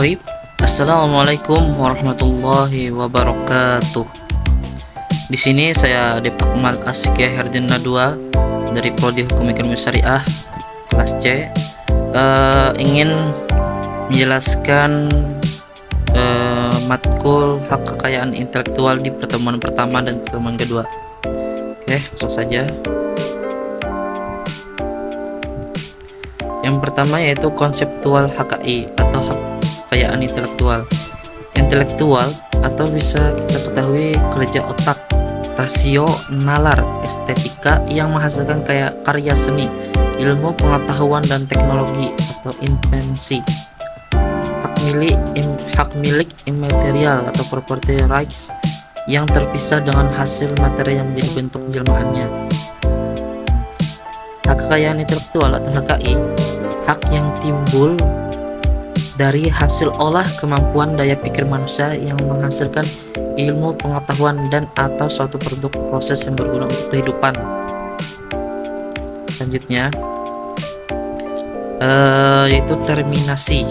Toib. Assalamualaikum warahmatullahi wabarakatuh. Di sini saya Depak Mal Askia Herdina 2 dari Prodi Hukum Ekonomi Syariah kelas C ingin menjelaskan matkul hak kekayaan intelektual di pertemuan pertama dan pertemuan kedua. Oke, langsung saja. Yang pertama yaitu konseptual HKI atau hak kekayaan intelektual. Intelektual atau bisa kita ketahui kerja otak, rasio, nalar, estetika yang menghasilkan karya seni, ilmu, pengetahuan dan teknologi atau invensi. Hak milik imaterial atau property rights yang terpisah dengan hasil materi yang menjadi bentuk jelmaannya. Hak kekayaan intelektual atau HKI, hak yang timbul dari hasil olah kemampuan daya pikir manusia yang menghasilkan ilmu, pengetahuan, dan atau suatu produk proses yang berguna untuk kehidupan. Selanjutnya yaitu terminasi.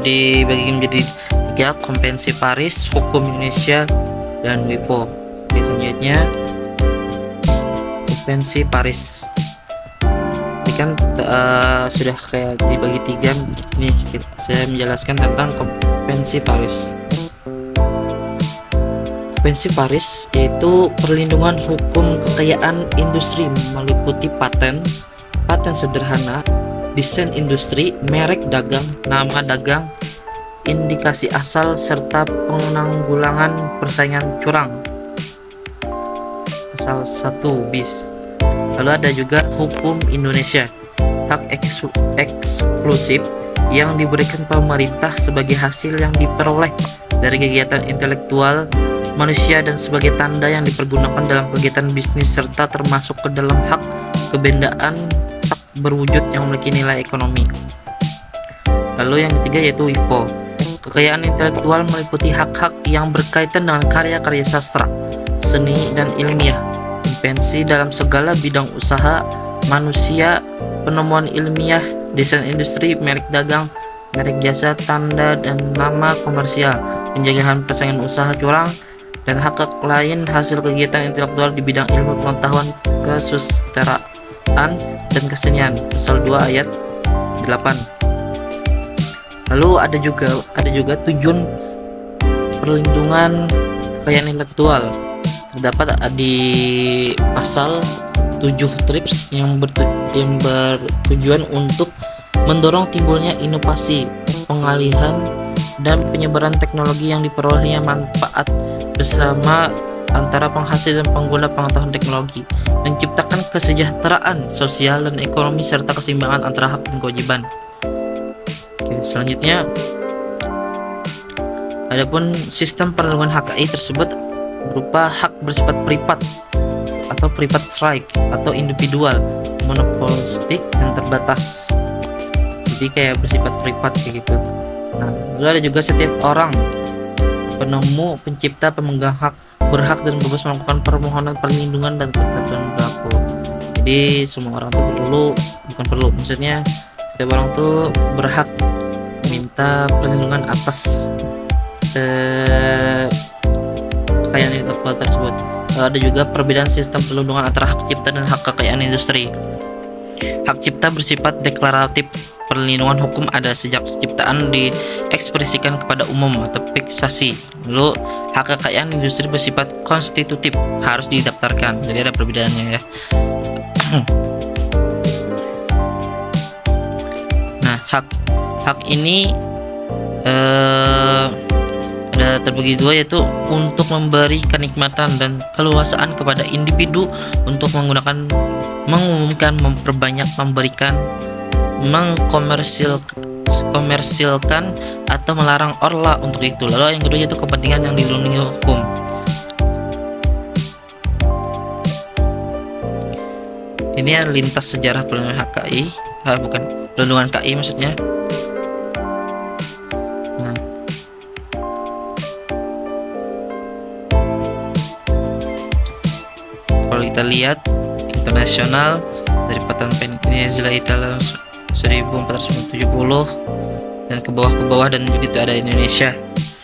Dibagi menjadi 3: Konvensi Paris, Hukum Indonesia, dan WIPO. Selanjutnya Konvensi Paris. Ini kan sudah kayak dibagi 3 nih. Saya menjelaskan tentang Konvensi Paris. Konvensi Paris yaitu perlindungan hukum kekayaan industri meliputi paten sederhana, desain industri, merek dagang, nama dagang, indikasi asal, serta penanggulangan persaingan curang. Pasal 1 bis. Lalu ada juga hukum Indonesia, hak eksklusif yang diberikan pemerintah sebagai hasil yang diperoleh dari kegiatan intelektual manusia dan sebagai tanda yang dipergunakan dalam kegiatan bisnis, serta termasuk ke dalam hak kebendaan, hak berwujud yang memiliki nilai ekonomi. Lalu yang ketiga yaitu WIPO. Kekayaan intelektual meliputi hak-hak yang berkaitan dengan karya-karya sastra, seni, dan ilmiah, invensi dalam segala bidang usaha manusia, penemuan ilmiah, desain industri, merek dagang, merek jasa, tanda dan nama komersial, pencegahan persaingan usaha curang, dan hak lain hasil kegiatan intelektual di bidang ilmu, pengetahuan, kesusastraan, dan kesenian. Pasal 2 ayat 8. Lalu ada juga tujuan perlindungan kekayaan intelektual. Terdapat di pasal 7 TRIPS yang bertujuan untuk mendorong timbulnya inovasi, pengalihan, dan penyebaran teknologi yang diperolehnya manfaat bersama antara penghasil dan pengguna pengetahuan teknologi, menciptakan kesejahteraan sosial dan ekonomi serta keseimbangan antara hak dan kewajiban. Oke, selanjutnya adapun sistem perlindungan HKI tersebut berupa hak bersifat privat atau private right atau individual, monopolistik, dan terbatas. Jadi kayak bersifat privat kayak gitu. Nah, lalu ada juga setiap orang penemu, pencipta, pemegang hak berhak dan bebas melakukan permohonan perlindungan dan ketentuan berlaku. Jadi semua orang tuh maksudnya setiap orang tuh berhak minta perlindungan atas kekayaan intelektual tersebut. Ada juga perbedaan sistem perlindungan antara hak cipta dan hak kekayaan industri. Hak cipta bersifat deklaratif. Perlindungan hukum ada sejak ciptaan diekspresikan kepada umum atau fiksasi. Lalu hak kekayaan industri bersifat konstitutif, harus didaftarkan. Jadi ada perbedaannya ya. Nah, hak ini ada terbagi dua, yaitu untuk memberi kenikmatan dan keleluasaan kepada individu untuk mengumumkan, memperbanyak, memberikan, mengkomersilkan atau melarang orla untuk itu. Lalu yang kedua yaitu kepentingan yang dilindungi hukum. Ini lintas sejarah perlindungan HKI, perlindungan KI maksudnya. Nah, kalau kita lihat internasional dari Patent Pen Venezuela Italia 1470 dan ke bawah dan juga itu ada Indonesia.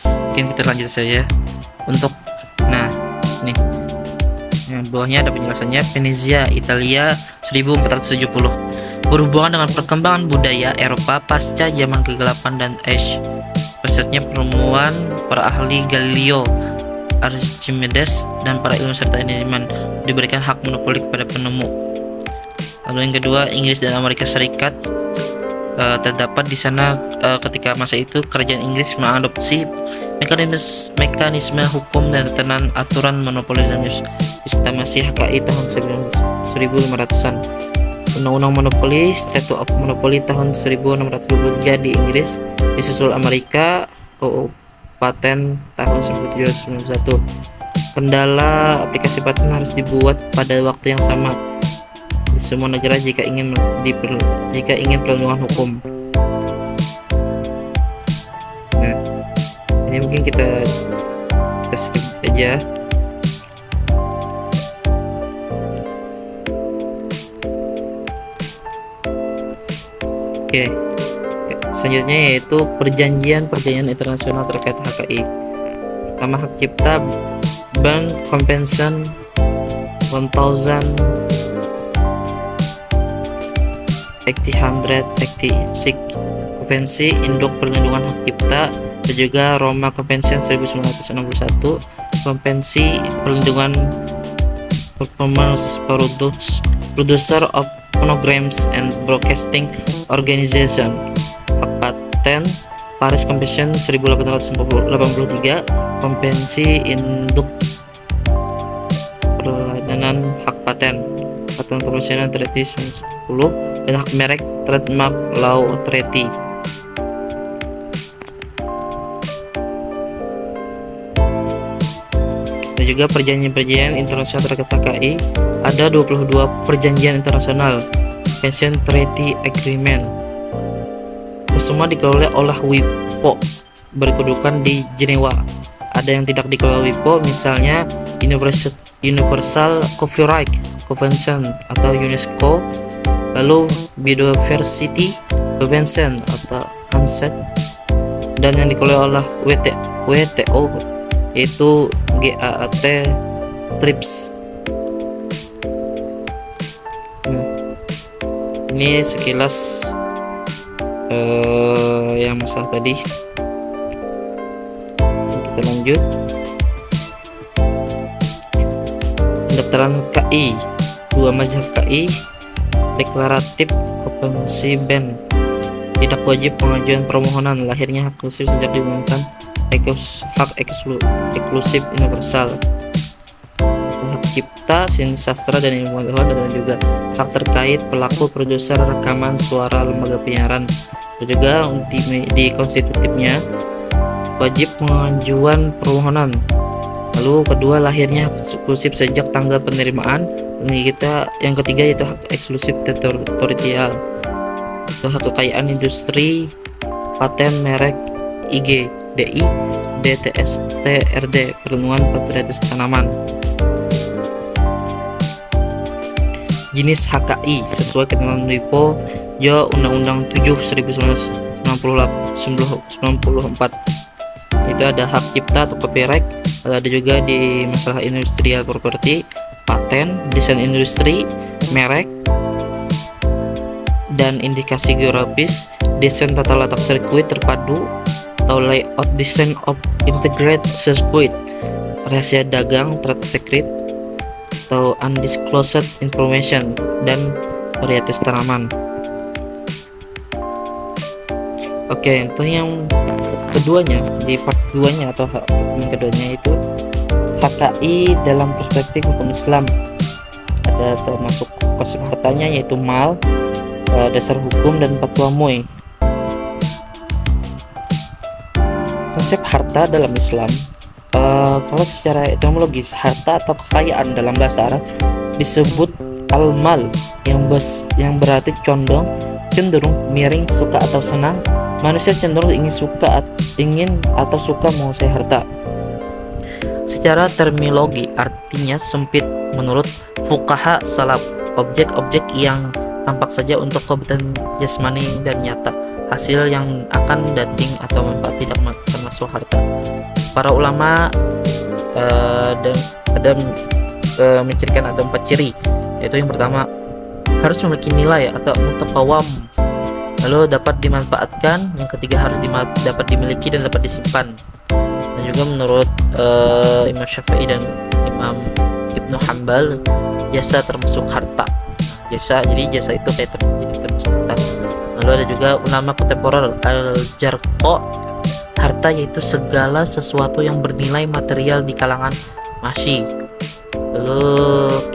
Mungkin kita lanjut saja untuk nih yang bawahnya ada penjelasannya. Venezia, Italia 1470. Berhubungan dengan perkembangan budaya Eropa pasca zaman kegelapan dan Age. Persisnya penemuan para ahli Galileo, Archimedes dan para ilmuwan serta manajemen diberikan hak monopoli kepada penemu. Lalu yang kedua, Inggris dan Amerika Serikat. Terdapat di sana ketika masa itu kerajaan Inggris mengadopsi mekanisme hukum dan tatanan aturan monopoli dan sistemasi HKI tahun 1500-an. Undang-undang monopoli, Statute of Monopoly tahun 1623 di Inggris, disusul Amerika, paten tahun 1791. Kendala aplikasi paten harus dibuat pada waktu yang sama di semua negara jika ingin perlindungan hukum. Nah, ini mungkin kita skip aja. Oke. Selanjutnya yaitu perjanjian internasional terkait HKI. Pertama, hak cipta, Berne Convention 1886, Konvensi Induk Perlindungan Hak Cipta, dan juga Roma Convention 1961, Konvensi Perlindungan Performance Producer of Phonograms and Broadcasting Organization. Hak paten, Paris Convention 1883, Konvensi Induk Perlindungan Hak Paten, Patent Promotion Treaty 10, dan hak merek Trademark Law Treaty. Dan juga perjanjian internasional terkait HKI. Ada 22 perjanjian internasional, Convention Treaty Agreement. Semua dikelola oleh WIPO, berkedudukan di Jenewa. Ada yang tidak dikelola WIPO, misalnya Universal Copyright Convention atau UNESCO, lalu Biodiversity Convention atau UNCED, dan yang dikelola oleh WTO yaitu GATT TRIPS. Ini sekilas yang masalah tadi. Kita lanjut. Pendaftaran KI, dua mazhab KI, deklaratif, konvensi Bern. Tidak wajib pengajuan permohonan, lahirnya hak eksklusif sejak diumumkan hak eksklusif universal. Hak cipta, seni sastra dan ilmu pengetahuan, dan juga hak terkait pelaku produser rekaman suara lembaga penyiaran. Dan juga di konstitutifnya wajib pengajuan permohonan. Lalu kedua, lahirnya hak eksklusif sejak tanggal penerimaan. Yang ketiga yaitu hak eksklusif teritorial, itu hak kekayaan industri, paten, merek, IG, DI, DTS, TRD, perlindungan varietas tanaman. Jenis HKI sesuai ketentuan WIPO Undang-Undang 7 1994. Itu ada hak cipta atau copyright, ada juga di masalah industrial property, paten, desain industri, merek, dan indikasi geografis, desain tata letak sirkuit terpadu atau layout design of integrated circuit, rahasia dagang, trade secret atau undisclosed information, dan varietas tanaman. Oke, untuk yang keduanya, di part 2-nya atau yang keduanya itu HKI dalam perspektif hukum Islam. Ada termasuk konsep hartanya yaitu mal, dasar hukum, dan fatwa MUI. Konsep harta dalam Islam, kalau secara etimologis, harta atau kekayaan dalam bahasa Arab disebut al-mal, yang berarti cenderung, miring, suka atau senang. Manusia cenderung ingin atau suka menguasai harta. Secara terminologi artinya sempit. Menurut fuqaha salaf, objek-objek yang tampak saja untuk kebutuhan jasmani dan nyata. Hasil yang akan dating atau manfaat tidak termasuk harta. Para ulama menceritakan ada 4 ciri, yaitu yang pertama harus memiliki nilai atau mutaqawam, lalu dapat dimanfaatkan. Yang ketiga harus dapat dimiliki dan dapat disimpan. Dan juga menurut Imam Syafi'i dan Imam Ibnu Hambal, jasa termasuk harta. Jadi jasa itu jadi termasuk harta. Lalu ada juga ulama kontemporer al-Jarqo, harta yaitu segala sesuatu yang bernilai material di kalangan masyi. Lalu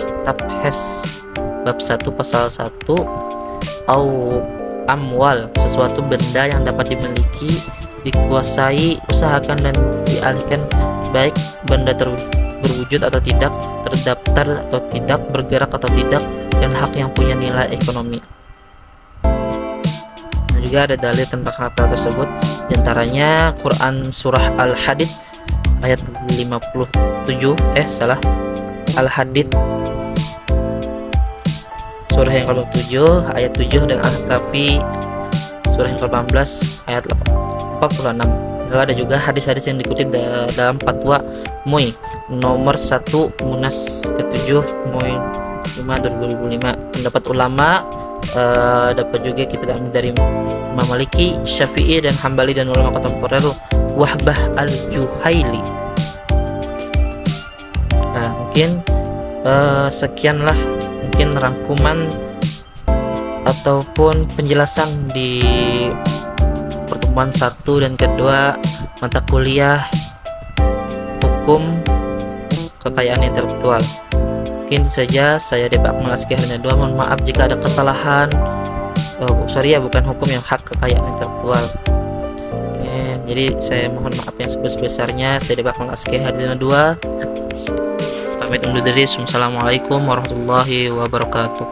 kitab Hes bab 1 pasal 1, au amwal, sesuatu benda yang dapat dimiliki, dikuasai, usahakan dan dialihkan, baik benda berwujud atau tidak, terdaftar atau tidak, bergerak atau tidak, dan hak yang punya nilai ekonomi. Dan juga ada dalil tentang harta tersebut, diantaranya Quran surah Al-Hadid ayat 57, Al-Hadid surah yang ke-7 ayat 7 dan Al-Kahfi surah yang ke-18 ayat 46. Lalu ada juga hadis-hadis yang dikutip dalam fatwa MUI nomor 1 Munas ke-7 MUI 5/2005. Pendapat ulama dapat juga kita dari Imam Maliki, Syafi'i dan Hambali dan ulama kontemporer Wahbah al-Juhaili. Nah, mungkin sekianlah mungkin rangkuman ataupun penjelasan di pertemuan 1 dan kedua mata kuliah hukum kekayaan intelektual. Mungkin saja saya Depak Melaski Harina 2. Mohon maaf jika ada kesalahan. Bukan hukum yang hak kekayaan intelektual. Jadi saya mohon maaf yang sebesar-besarnya. Saya Depak Melaski Harina 2. Pamit undur diri. Assalamualaikum warahmatullahi wabarakatuh.